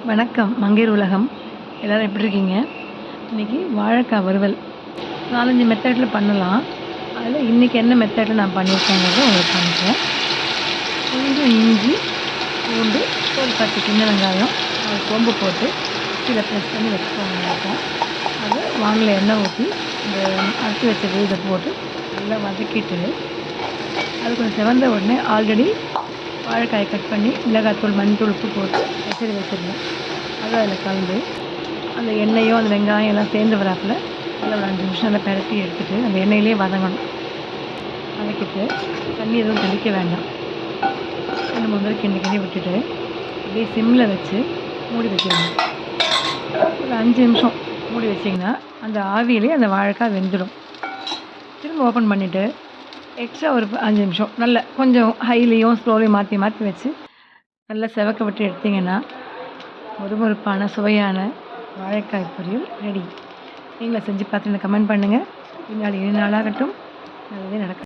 வணக்கம் மங்கையர் உலகம். எல்லோரும் எப்படி இருக்கீங்க? இன்றைக்கி வாழைக்காய் வறுவல் 4-5 மெத்தடில் பண்ணலாம். அதில் இன்றைக்கி என்ன மெத்தடில் நான் பண்ணியிருக்கேங்கிறத உங்களுக்கு காமிக்கிறேன். கொஞ்சம் இஞ்சி, பூண்டு, ஒரு 10 சின்ன வெங்காயம், அது சோம்பு போட்டு கீழே ப்ரெஸ் பண்ணி வச்சுக்கோங்க. அது வானில் எண்ணெய் ஊற்றி இந்த அரைச்சி வச்ச விழுதை போட்டு நல்லா வதக்கிட்டு அது கொஞ்சம் செவந்த உடனே ஆல்ரெடி வாழைக்காயை கட் பண்ணி மிளகாத்தூள், மஞ்சள், உப்பு போட்டு வச்சிருந்தேன். அது அதில் கலந்து அந்த எண்ணெயும் அந்த வெங்காயம் எல்லாம் சேர்ந்து வராப்பில் நல்லா ஒரு 5 நிமிஷம் நல்லா பரட்டி எடுத்துகிட்டு அந்த எண்ணெயிலே வதங்கணும். வதக்கிட்டு தண்ணி எதுவும் தெளிக்க வேண்டாம். 2-3 தடவை கிண்டி விட்டுட்டு அப்படியே சிம்மில் வச்சு மூடி வச்சுருங்க. ஒரு 5 நிமிஷம் மூடி வச்சிங்கன்னா அந்த ஆவியிலே அந்த வாழைக்காய் வெந்துடும். திரும்ப ஓப்பன் பண்ணிவிட்டு எக்ஸ்ட்ரா ஒரு 5 நிமிஷம் நல்லா கொஞ்சம் ஹைலையும் ஸ்லோலையும் மாற்றி மாற்றி வச்சு நல்லா செவக்க விட்டு எடுத்திங்கன்னா மொறுமொறுப்பான சுவையான வாழைக்காய் பொரியல் ரெடி. நீங்களும் செஞ்சு பார்த்து எனக்கு கமெண்ட் பண்ணுங்கள். பின்னாடி 7 நாளாகட்டும் நல்லதே நடக்கும்.